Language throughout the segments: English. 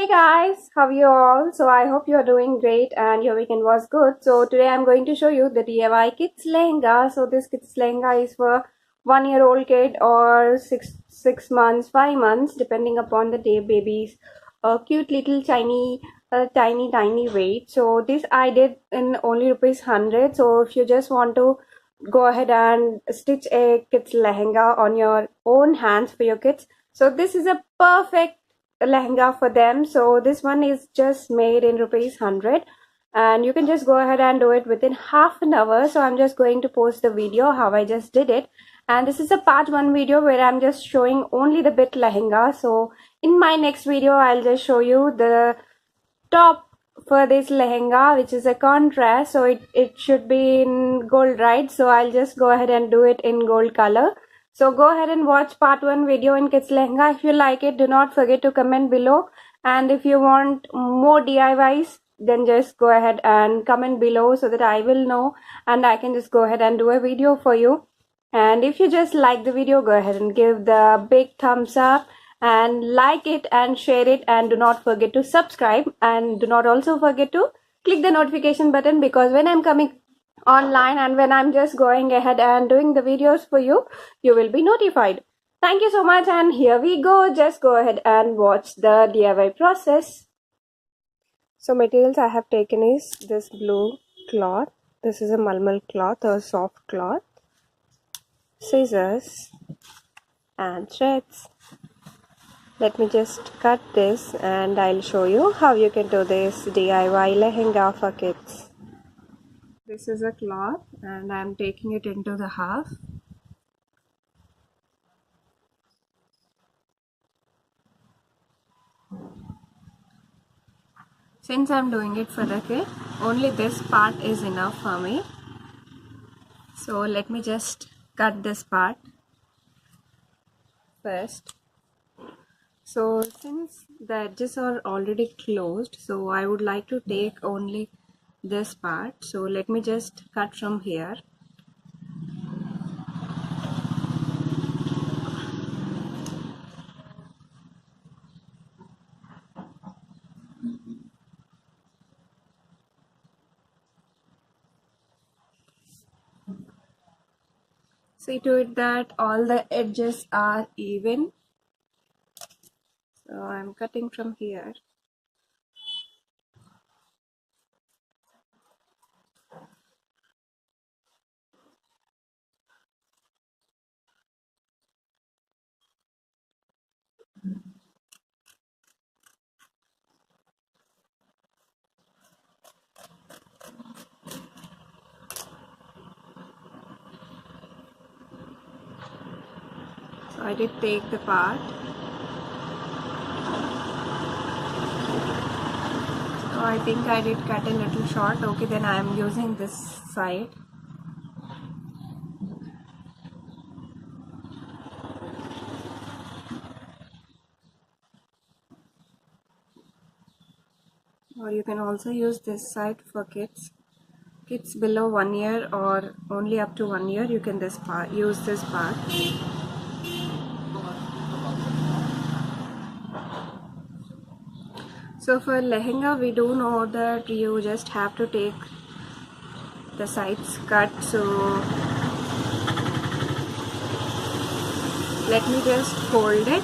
Hey guys, how are you all? So I hope you are doing great and your weekend was good. So today I'm going to show you the DIY kids lehenga. So this kids lehenga is for 1-year-old kid or six months, 5 months, depending upon the day baby's cute little tiny weight. So this I did in only rupees 100. So if you just want to go ahead and stitch a kids lehenga on your own hands for your kids, so this is a perfect lehenga for them. So this one is just made in rupees 100 and you can just go ahead and do it within half an hour. So I'm just going to post the video how I just did it, and this is a part 1 video where I'm just showing only the bit lehenga. So in my next video I'll just show you the top for this lehenga, which is a contrast. So it should be in gold, right? So I'll just go ahead and do it in gold color. So go ahead and watch part 1 video in kids lehenga. If you like it, do not forget to comment below, and if you want more DIYs, then just go ahead and comment below so that I will know and I can just go ahead and do a video for you. And if you just like the video, go ahead and give the big thumbs up and like it and share it, and do not forget to subscribe, and do not also forget to click the notification button, because when I'm coming online and when I'm just going ahead and doing the videos for you, you will be notified. Thank you so much, and here we go. Just go ahead and watch the DIY process. So materials I have taken is this blue cloth. This is a malmal cloth or soft cloth, scissors and threads. Let me just cut this and I'll show you how you can do this DIY lehenga for kids. This is a cloth and I'm taking it into the half. Since I'm doing it for the kid, only this part is enough for me. So let me just cut this part first. So since the edges are already closed, so I would like to take only this part. So let me just cut from here. See to it that all the edges are even. So I'm cutting from here. So I did take the part. So I think I did cut a little short. Okay, then I am using this side. Or you can also use this side for kids. Kids below 1 year or only up to 1 year, you can use this part. So for lehenga, we do know that you just have to take the sides cut. So let me just fold it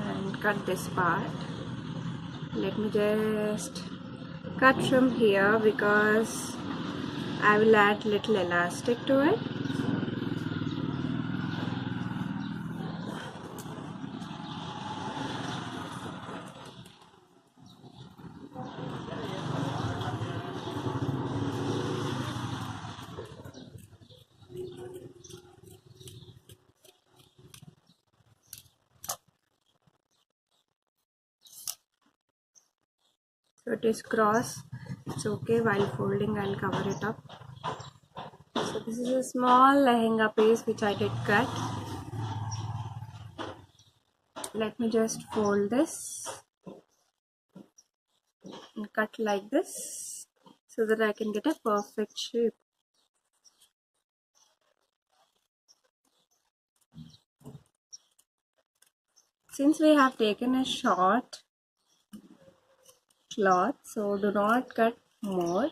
and cut this part. Let me just cut from here because I will add little elastic to it. So it is cross, it's okay. While folding I'll cover it up. So this is a small lehenga piece which I did cut. Let me just fold this and cut like this so that I can get a perfect shape. Since we have taken a short cloth, so do not cut more.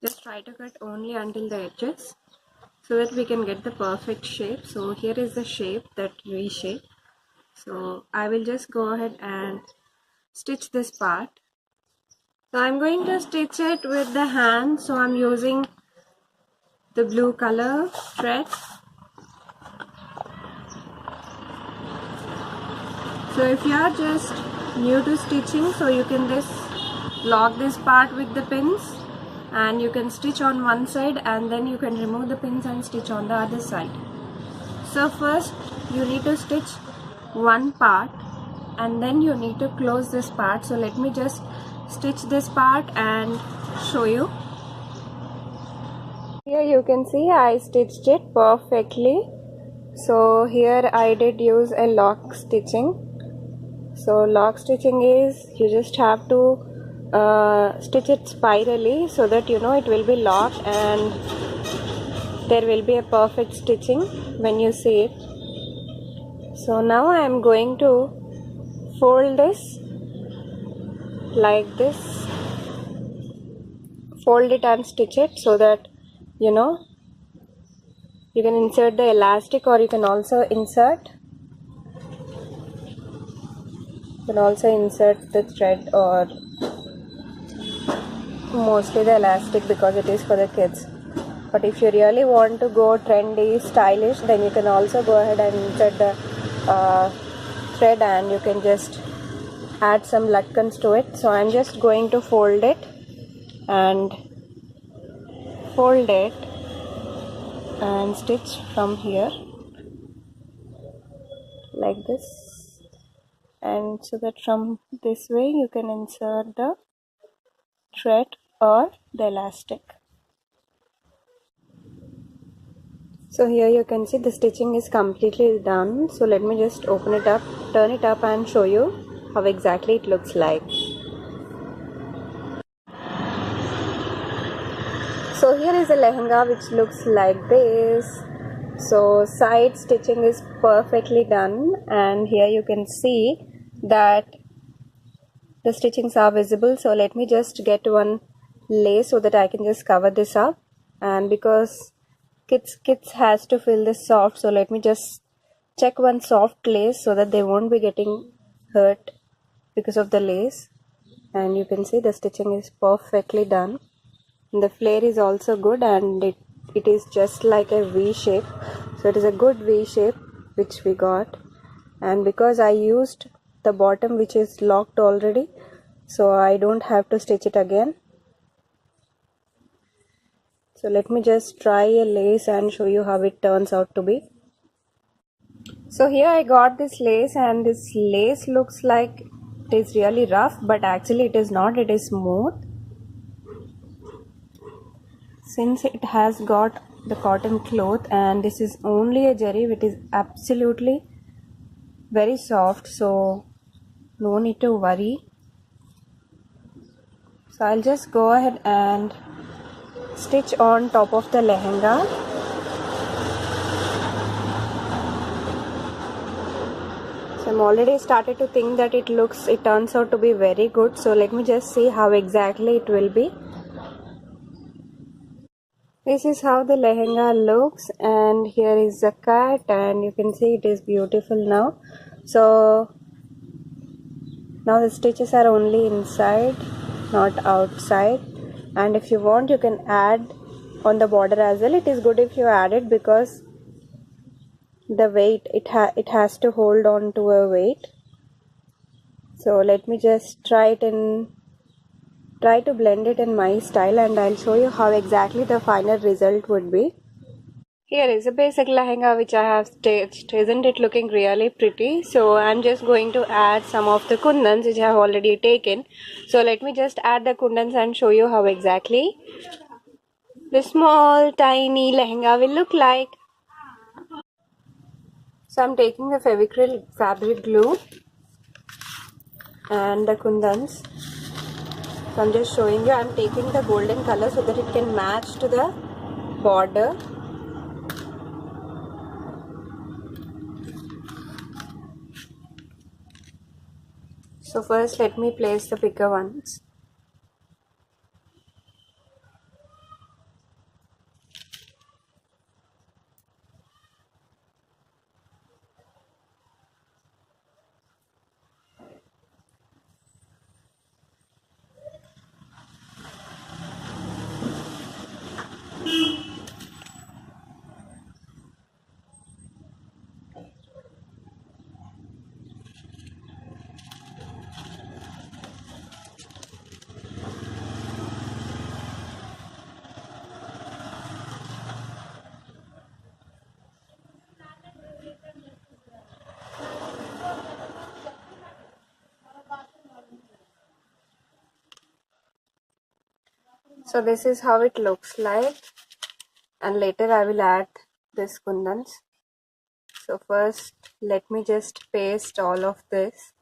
Just try to cut only until the edges so that we can get the perfect shape. So here is the shape, that V shape. So I will just go ahead and stitch this part. So I'm going to stitch it with the hand. So I'm using the blue color thread. So if you are just new to stitching, so you can just lock this part with the pins and you can stitch on one side and then you can remove the pins and stitch on the other side. So first you need to stitch one part and then you need to close this part. So let me just stitch this part and show you. Here you can see I stitched it perfectly. So here I did use a lock stitching. So lock stitching is you just have to stitch it spirally so that it will be locked and there will be a perfect stitching when you see it. So now I am going to fold this like this, fold it and stitch it so that you can insert the elastic, or you can also insert the thread or mostly the elastic because it is for the kids. But if you really want to go trendy, stylish, then you can also go ahead and insert the thread and you can just add some latkans to it. So I'm just going to fold it and stitch from here like this, and so that from this way you can insert the thread or the elastic. So here you can see the stitching is completely done. So let me just open it up, turn it up and show you how exactly it looks like. So here is a lehenga which looks like this. So side stitching is perfectly done and here you can see that the stitchings are visible. So let me just get one lace so that I can just cover this up, and because kids has to feel this soft, so let me just check one soft lace so that they won't be getting hurt because of the lace. And you can see the stitching is perfectly done. The flare is also good and it is just like a V shape. So it is a good V shape which we got, and because I used the bottom which is locked already, so I don't have to stitch it again. So let me just try a lace and show you how it turns out to be. So here I got this lace and this lace looks like it is really rough, but actually it is not, it is smooth. Since it has got the cotton cloth and this is only a zari, which is absolutely very soft, so no need to worry. So I'll just go ahead and stitch on top of the lehenga. So I'm already started to think that it turns out to be very good. So let me just see how exactly it will be. This is how the lehenga looks, and here is the cut, and you can see it is beautiful now. So now the stitches are only inside, not outside, and if you want you can add on the border as well. It is good if you add it because the weight, it has to hold on to a weight. So let me just try to blend it in my style and I'll show you how exactly the final result would be. Here is a basic lehenga which I have stitched. Isn't it looking really pretty? So I'm just going to add some of the kundans which I have already taken. So let me just add the kundans and show you how exactly the small tiny lehenga will look like. So I'm taking the Fevicryl fabric glue and the kundans. So I'm just showing you, I'm taking the golden color so that it can match to the border. So first let me place the bigger ones. So this is how it looks like, and later I will add this kundans. So first let me just paste all of this.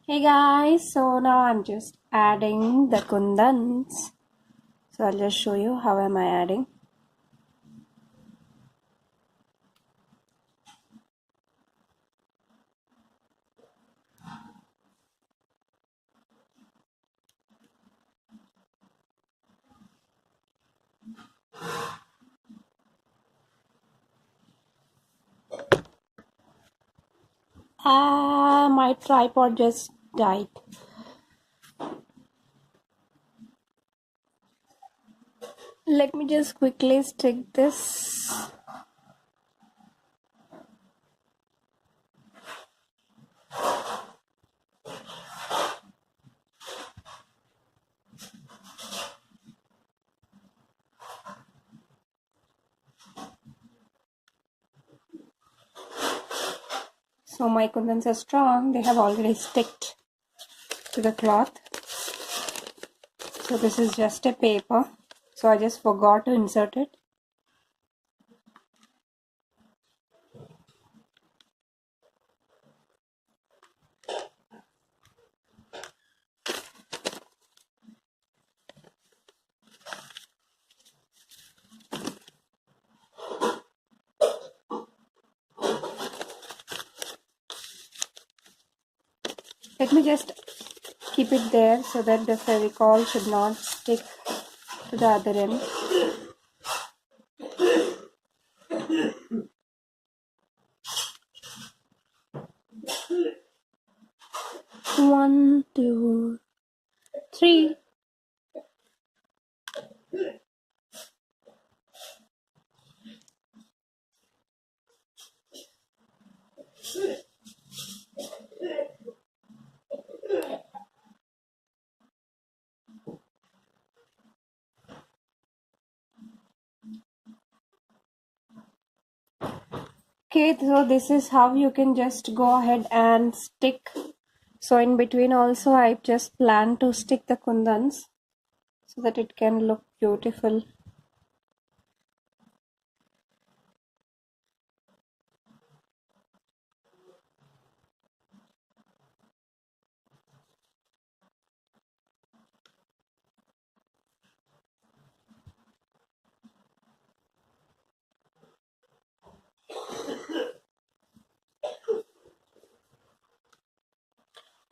Hey guys, so now I'm just adding the kundans. So I'll just show you how am I adding. My tripod just died. Let me just quickly stick this. So my kundans are strong, they have already sticked to the cloth. So this is just a paper, so I just forgot to insert it. Let me just keep it there so that the Fevicol should not stick to the other end. One, two, three. Okay, so this is how you can just go ahead and stick. So in between also I just plan to stick the kundans so that it can look beautiful.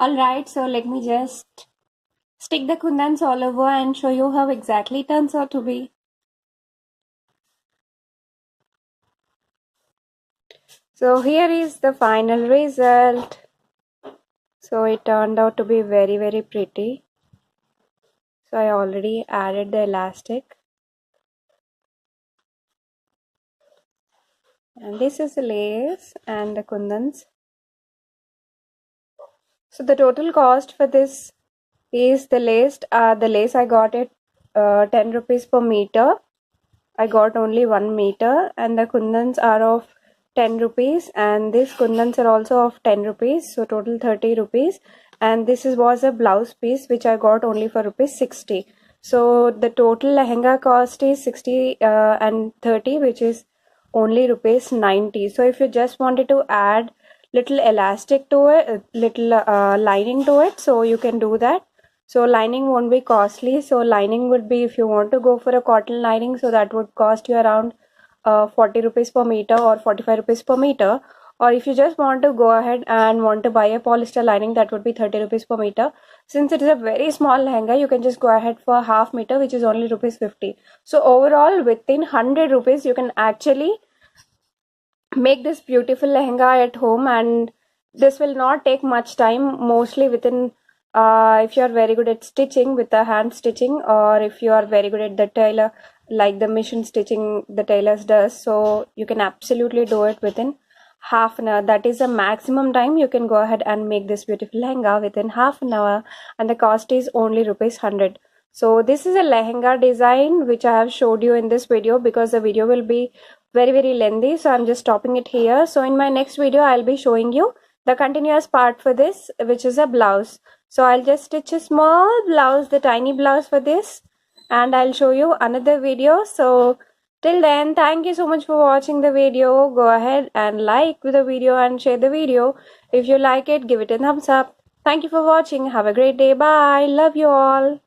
Alright, so let me just stick the kundans all over and show you how exactly it turns out to be. So here is the final result. So it turned out to be very pretty. So I already added the elastic. And this is the lace and the kundans. So the total cost for this is the lace. The lace I got it 10 rupees per meter. I got only 1 meter, and the kundans are of 10 rupees, and these kundans are also of 10 rupees, so total 30 rupees. And this was a blouse piece which I got only for rupees 60. So the total lehenga cost is 60 and 30, which is only rupees 90. So if you just wanted to add little elastic to it, little lining to it, so you can do that. So lining won't be costly. So lining would be, if you want to go for a cotton lining, so that would cost you around 40 rupees per meter or 45 rupees per meter. Or if you just want to go ahead and want to buy a polyester lining, that would be 30 rupees per meter. Since it is a very small lehenga, you can just go ahead for half meter, which is only rupees 50. So overall, within 100 rupees, you can actually make this beautiful lehenga at home, and this will not take much time. Mostly within if you are very good at stitching with the hand stitching, or if you are very good at the tailor, like the machine stitching the tailors does, so you can absolutely do it within half an hour. That is the maximum time you can go ahead and make this beautiful lehenga within half an hour, and the cost is only rupees 100. So this is a lehenga design which I have showed you in this video, because the video will be very lengthy, so I'm just stopping it here. So in my next video I'll be showing you the continuous part for this, which is a blouse. So I'll just stitch a small blouse, the tiny blouse for this, and I'll show you another video. So till then, thank you so much for watching the video. Go ahead and like the video and share the video. If you like it, give it a thumbs up. Thank you for watching. Have a great day. Bye. Love you all.